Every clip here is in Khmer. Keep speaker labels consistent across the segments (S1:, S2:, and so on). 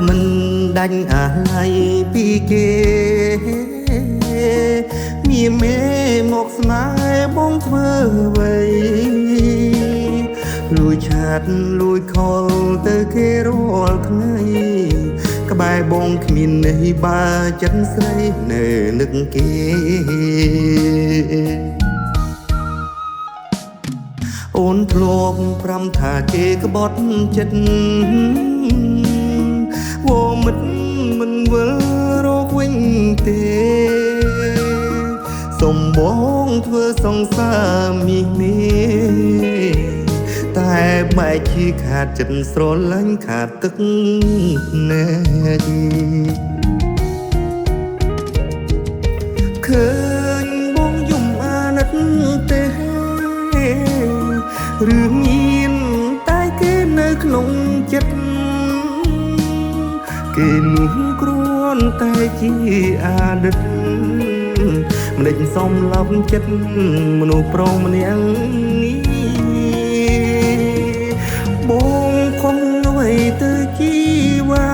S1: មិនដាច់អាឡ័យពីគេមានមេមកស្នេហ៍បងធ្វើអ្វីលួចឆាតលួចខលទៅគេរាល់ថ្ងៃក្បែរបងគ្មាននេះបើចិត្តស្រីនៅនឹកគេអូនធ្លាប់ប្រាំថាគេក្បត់ចិត្តវមិត្តមិនវិលរកវិញទេសុំបងធ្វើសង្សារមីនេះតែបែកជាខាតចិត្តស្រឡាញ់ខាតទឹកណែឃើញបងយំអាណិតទេរឿងមានតែគេនៅក្នុងចិត្តគេនោះគ្រាន់តែជាអាណិតមិនដេចសំឡប់ចិត្តមនុស្សប្រុសម្នាក់នេះបងខំអ្វីទៅជីវ៉ា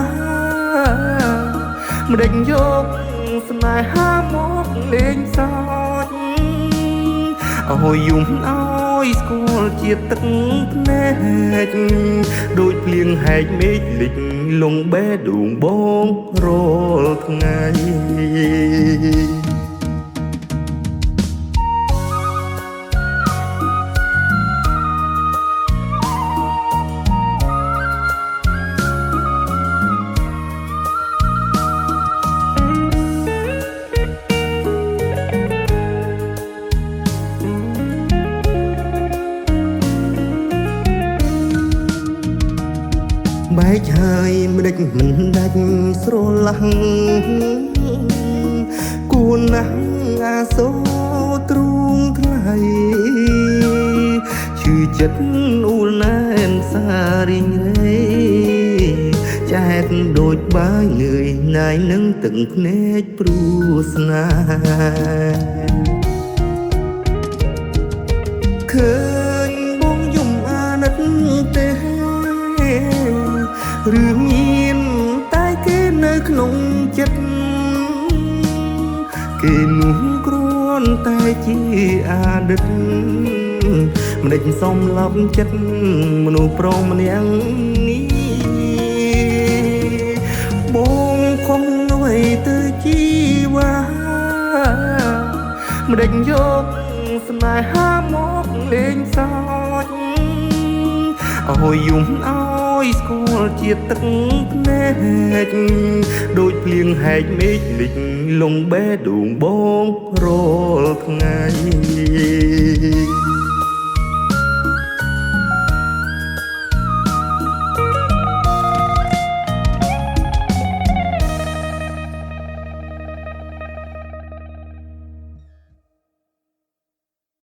S1: មិនដេចយកស្នេហាមកលេងសើចអើយយំអើយស្គាល់ជាទឹកភ្នែកដូចភ្លៀងហែកមេឃលិចលងបេះដូងបងរាល់ថ្ងៃបែកហើយមិនដេចមិនដាច់ស្រឡាំងគួរណាស់អាសូរទ្រូងថ្លៃឈឺចិត្តអ៊ូលណែនសារីងរេចែកដូចបាយនឿយណាយនឹងទឹកភ្នែកព្រោះស្នេហ៍ឃើញបងយំអាណិតទេរឿងមានតែគេនៅក្នុងចិត្តគេនោះគ្រាន់តែជាអាណិតមិនដេចសំឡប់ចិត្តមនុស្សប្រុសម្នាក់នេះបងខំអ្វីទៅជីវ៉ាមិនដេចយកស្នេហាមកលេងសើចអើយយំអើយស្គាល់ជាទឹកភ្នែកដូចភ្លៀងហែកមេឃលិចលងបេះដូងបងរាល់ថ្ងៃ